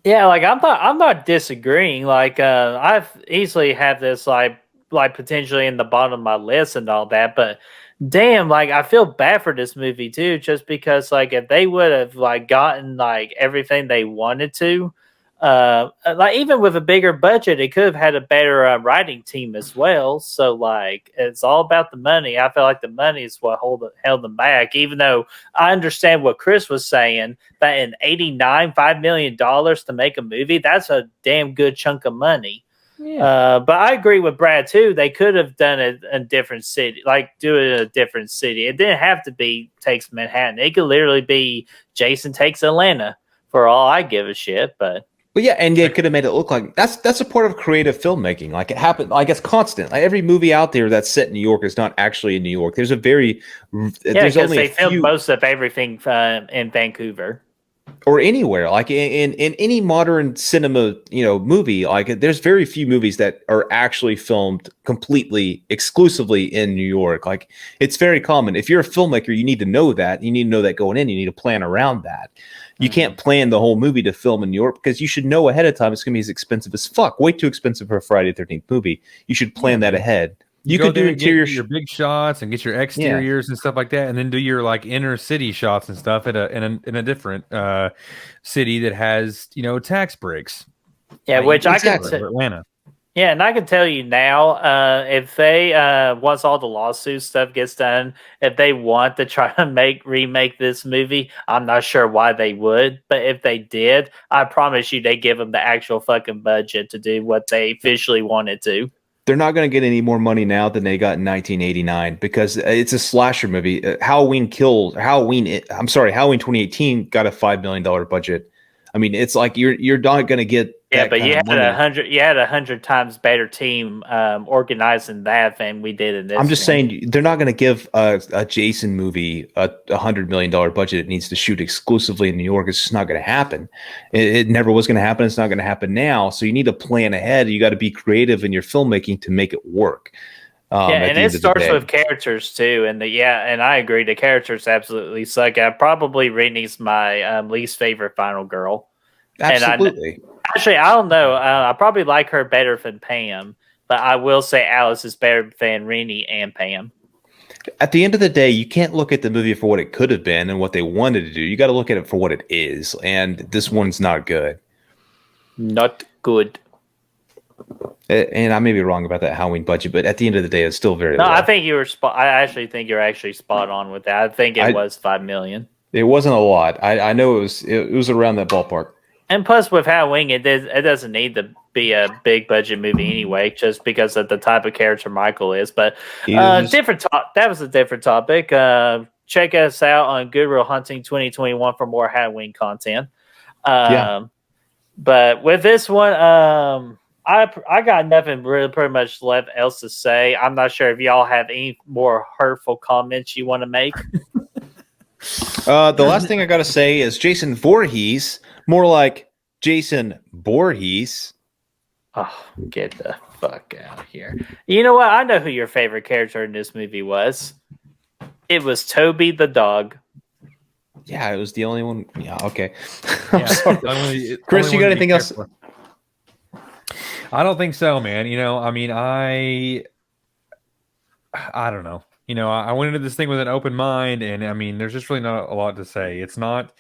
Yeah, like I'm not disagreeing. Like I've easily have this like potentially in the bottom of my list and all that, but damn, like I feel bad for this movie too, just because like if they would have like gotten like everything they wanted to, Like even with a bigger budget, it could have had a better writing team as well. So like, it's all about the money. I feel like the money is what held them back. Even though I understand what Chris was saying, that in $5 million to make a movie, that's a damn good chunk of money. Yeah. But I agree with Brad too. They could have done it in a different city, like do it in a different city. It didn't have to be takes Manhattan. It could literally be Jason takes Atlanta for all I give a shit. But yeah, and they could have made it look like that's a part of creative filmmaking. Like it happened, like it's constant. Like every movie out there that's set in New York is not actually in New York. There's a very there's because only they a filmed few, most of everything in Vancouver. or anywhere. Like in any modern cinema, movie. Like there's very few movies that are actually filmed completely exclusively in New York. Like it's very common. If you're a filmmaker, you need to know that. You need to know that going in. You need to plan around that. You can't plan the whole movie to film in New York because you should know ahead of time it's going to be as expensive as fuck. Way too expensive for a Friday the 13th movie. You should plan that ahead. You could do interior your big shots and get your exteriors and stuff like that, and then do your like inner city shots and stuff in a different city that has tax breaks. Yeah, which I can Atlanta. Yeah, and I can tell you now, if they once all the lawsuit stuff gets done, if they want to try to remake this movie, I'm not sure why they would, but if they did, I promise you, they give them the actual fucking budget to do what they officially wanted to. They're not going to get any more money now than they got in 1989 because it's a slasher movie. Halloween 2018 got a $5 million budget. I mean, it's like you're not going to get. Yeah, but you had 100 times better team organizing that than we did in this. I'm just saying they're not going to give a Jason movie a $100 million budget. It needs to shoot exclusively in New York. It's just not going to happen. It never was going to happen. It's not going to happen now. So you need to plan ahead. You got to be creative in your filmmaking to make it work. And it starts with characters too. And and I agree. The characters absolutely suck. Probably Brittany's my least favorite final girl. Absolutely. Actually, I don't know. I probably like her better than Pam, but I will say Alice is better than Rennie and Pam. At the end of the day, you can't look at the movie for what it could have been and what they wanted to do. You got to look at it for what it is, and this one's not good. Not good. And I may be wrong about that Halloween budget, but at the end of the day, it's still very low. I think you were I actually think you're actually spot on with that. I think it was $5 million. It wasn't a lot. I know it was around that ballpark. And plus, with Halloween, it doesn't need to be a big budget movie anyway, just because of the type of character Michael is. But that was a different topic. Check us out on Goodwill Hunting 2021 for more Halloween content. But with this one, I got nothing really pretty much left else to say. I'm not sure if y'all have any more hurtful comments you want to make. The last thing I got to say is Jason Voorhees, more like Jason Voorhees. Oh, get the fuck out of here. You know what? I know who your favorite character in this movie was. It was Toby the dog. Yeah, it was the only one. Yeah, okay. Yeah, Chris, you got anything else? I don't think so, man. I don't know. I went into this thing with an open mind, and I mean, there's just really not a lot to say. It's not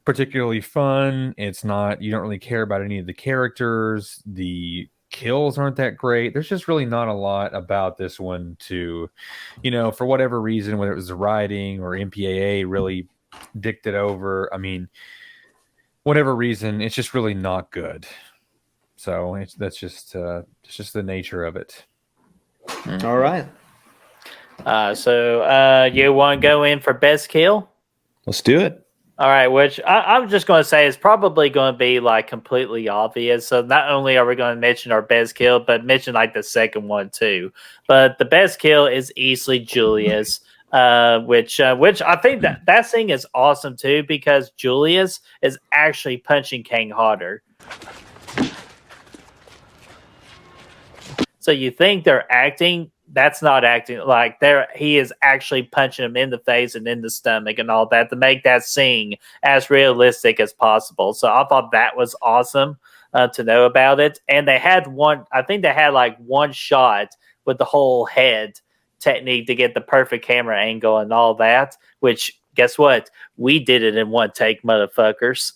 particularly fun. It's not, you don't really care about any of the characters. The kills aren't that great. There's just really not a lot about this one to, for whatever reason, whether it was the writing or MPAA really dicked it over. I mean, whatever reason, it's just really not good. So that's just the nature of it. All right. So you want to go in for best kill? Let's do it. All right, which I'm just going to say is probably going to be like completely obvious. So not only are we going to mention our best kill, but mention like the second one too. But the best kill is easily Julia's, which I think that scene is awesome too, because Julia's is actually punching Kang harder. So you think they're acting? That's not acting. Like he is actually punching him in the face and in the stomach and all that to make that scene as realistic as possible. So I thought that was awesome to know about it. And they had I think they had like one shot with the whole head technique to get the perfect camera angle and all that, which guess what? We did it in one take, motherfuckers.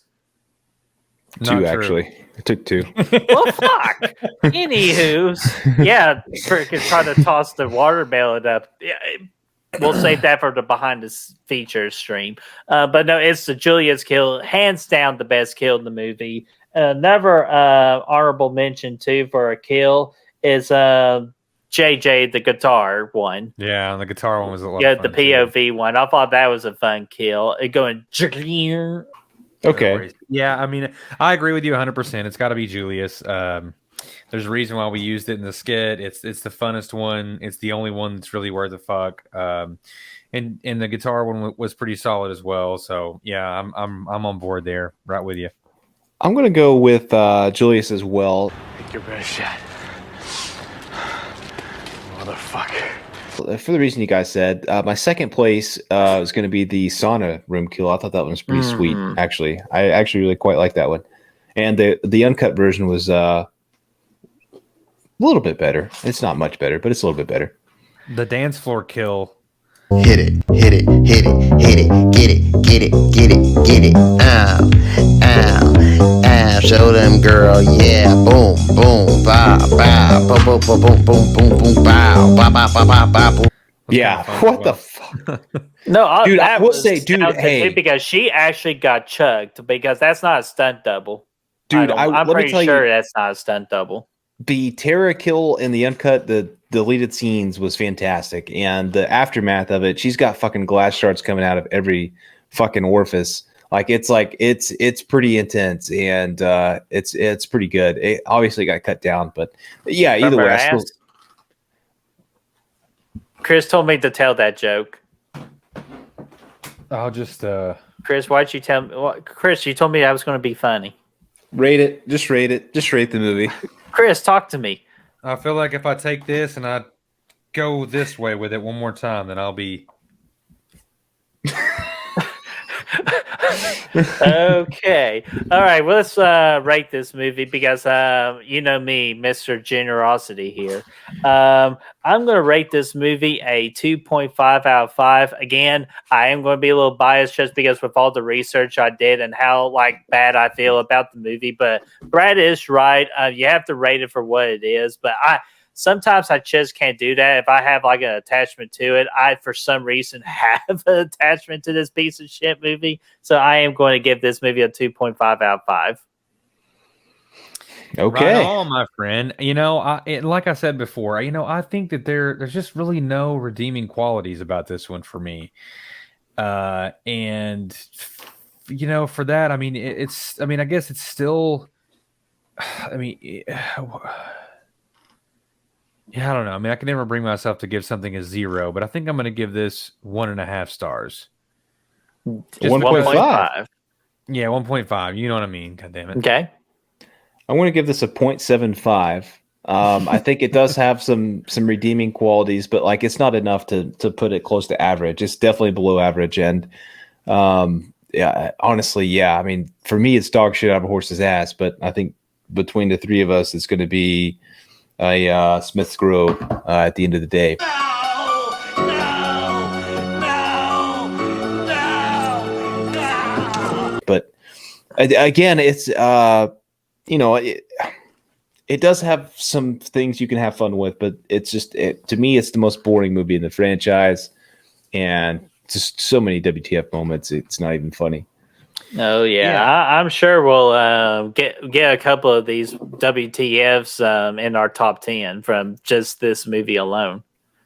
Not Two, true. actually. It took two. Well, fuck. Anywho's, yeah, freaking trying to toss the watermelon up. Yeah, we'll save that for the behind the feature stream. But no, it's the Julia's kill, hands down the best kill in the movie. Another honorable mention too for a kill is JJ the guitar one. Yeah, and the guitar one was a lot. Yeah, of the fun, too. POV one. I thought that was a fun kill. It going. Okay. Yeah, I mean, I agree with you 100%. It's got to be Julius. There's a reason why we used it in the skit. It's the funnest one. It's the only one that's really worth the fuck. And the guitar one was pretty solid as well. So yeah, I'm on board there, right with you. I'm going to go with Julius as well. Take your best shot. Motherfucker. For the reason you guys said, my second place is going to be the sauna room kill. I thought that one was pretty sweet, actually. I actually really quite like that one. And the uncut version was a little bit better. It's not much better, but it's a little bit better. The dance floor kill. Hit it, hit it, hit it, hit it, get it, get it, get it, get it. Ow, ow, ow. Show them, girl, yeah. Boom, boom, bow, bow, boom, boom, boom, boom, boom, boom, boom, bow, bow, bow, bow, bow, bow, boom. Yeah, what the fuck? No, Dude, I that will was say, dude, talented hey. too, because she actually got chugged because that's not a stunt double. Dude, I'm let me pretty tell sure you, that's not a stunt double. the Tara kill in the uncut, the deleted scenes was fantastic. And the aftermath of it, she's got fucking glass shards coming out of every fucking orifice. It's pretty intense, and it's pretty good. It obviously got cut down, but yeah, either From her way, ass? Chris told me to tell that joke. I'll just Chris, why'd you tell me? Chris, you told me I was going to be funny. rate it. Just rate it. Just rate the movie. Chris, talk to me. I feel like if I take this and I go this way with it one more time, then I'll be Okay. All right. Well, let's rate this movie because you know me, Mr. Generosity here. I'm going to rate this movie a 2.5 out of 5. Again, I am going to be a little biased just because with all the research I did and how bad I feel about the movie. But Brad is right. You have to rate it for what it is. But sometimes I just can't do that. If I have an attachment to it, I for some reason have an attachment to this piece of shit movie. So I am going to give this movie a 2.5 out of 5. Okay. right on, my friend. You know, like I said before, I think that there's just really no redeeming qualities about this one for me. And for that, I mean, I guess it's still, yeah, I don't know. I mean, I can never bring myself to give something a 0, but I think I'm going to give this 1.5 stars. Just 1.5. Yeah, 1.5. You know what I mean? God damn it. Okay. I'm going to give this a 0.75. I think it does have some redeeming qualities, but it's not enough to put it close to average. It's definitely below average, and yeah, honestly, yeah. I mean, for me, it's dog shit out of a horse's ass. But I think between the three of us, it's going to be a Smith's Grove at the end of the day. But again, it's it does have some things you can have fun with, but it's just to me, it's the most boring movie in the franchise, and just so many WTF moments. It's not even funny. Oh yeah, I'm sure we'll get a couple of these WTFs in our top 10 from just this movie alone,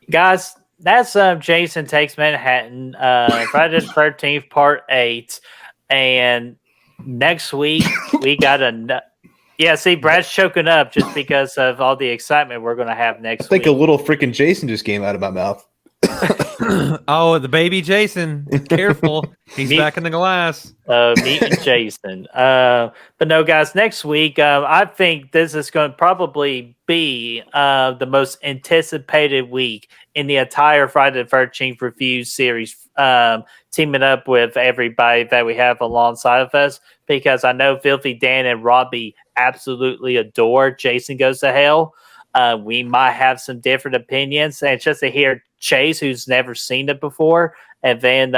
guys. That's Jason Takes Manhattan, Friday the 13th, Part 8, and next week we got Yeah, see, Brad's choking up just because of all the excitement we're going to have next week. I think a little freaking Jason just came out of my mouth. Oh, the baby Jason. Careful. He's back in the glass. Meeting Jason. But no, guys, next week, I think this is going to probably be the most anticipated week in the entire Friday the 13th review series, teaming up with everybody that we have alongside of us, because I know Filthy Dan and Robbie absolutely adore Jason Goes to Hell. We might have some different opinions, and just to hear Chase, who's never seen it before, and then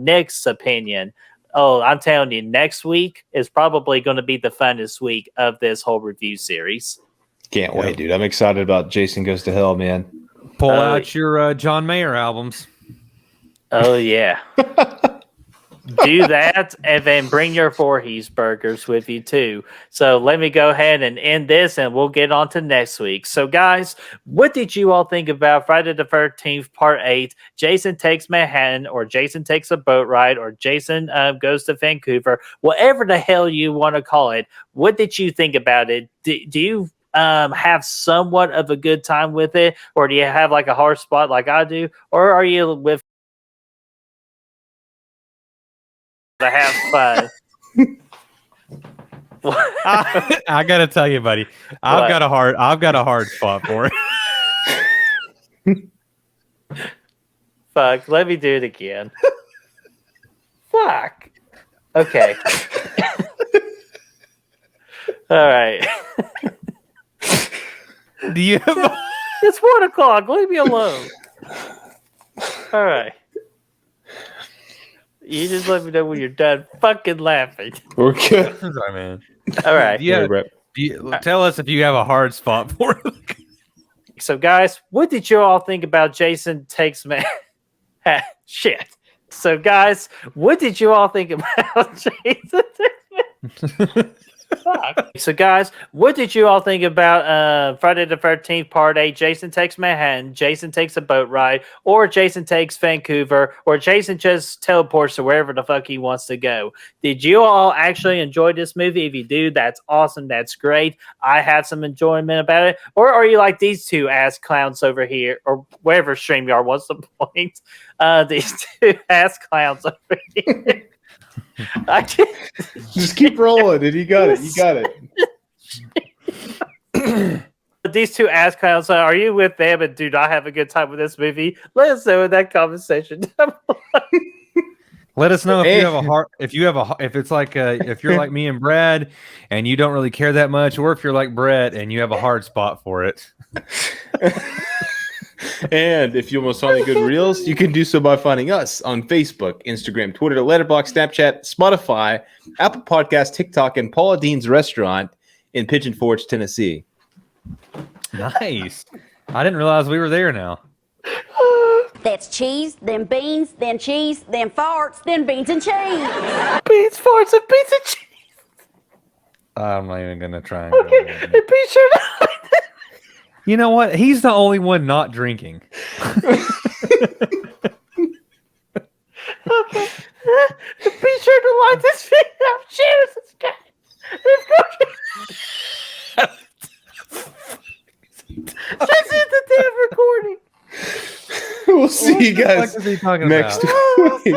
Nick's opinion. Oh, I'm telling you, next week is probably going to be the funnest week of this whole review series. Can't wait, dude. I'm excited about Jason Goes to Hell, man. Pull out your John Mayer albums. Oh, yeah. Do that, and then bring your Voorhees burgers with you, too. So let me go ahead and end this, and we'll get on to next week. So, guys, what did you all think about Friday the 13th, Part 8, Jason Takes Manhattan, or Jason Takes a Boat Ride, or Jason Goes to Vancouver, whatever the hell you want to call it? What did you think about it? Do you have somewhat of a good time with it, or do you have like a hard spot like I do, or are you with to have fun? I gotta tell you, buddy, I've got a hard spot for it. Fuck, let me do it again. Fuck. Okay. All right. Do you have It's 1 o'clock. Leave me alone. All right. You just let me know when you're done fucking laughing. We're good. Sorry, man. All right. Tell us if you have a hard spot for it. So, guys, what did you all think about Jason Takes Shit. So, guys, what did you all think about Jason Takes Fuck. So, guys, what did you all think about Friday the 13th, Part 8, Jason Takes Manhattan, Jason Takes a Boat Ride, or Jason Takes Vancouver, or Jason just teleports to wherever the fuck he wants to go? Did you all actually enjoy this movie? If you do, that's awesome. That's great. I had some enjoyment about it. Or are you like these two ass clowns over here, or wherever StreamYard wants to point? These two ass clowns over here. I can't. Just keep rolling, dude. You got it. You got it. These two ass clowns, are you with them and do not have a good time with this movie? Let us know in that comment section. Let us know if you have a heart. If it's like if you're like me and Brad, and you don't really care that much, or if you're like Brett and you have a hard spot for it. And if you want to find the good reels, you can do so by finding us on Facebook, Instagram, Twitter, Letterboxd, Snapchat, Spotify, Apple Podcasts, TikTok, and Paula Dean's Restaurant in Pigeon Forge, Tennessee. Nice. I didn't realize we were there now. That's cheese, then beans, then cheese, then farts, then beans and cheese. Beans, farts, and beans and cheese. I'm not even gonna try. Okay, and be sure to. You know what? He's the only one not drinking. Okay. Be sure to like this video, share, and subscribe. Let's hit the damn recording. We'll see you guys What the fuck is he talking next about? week.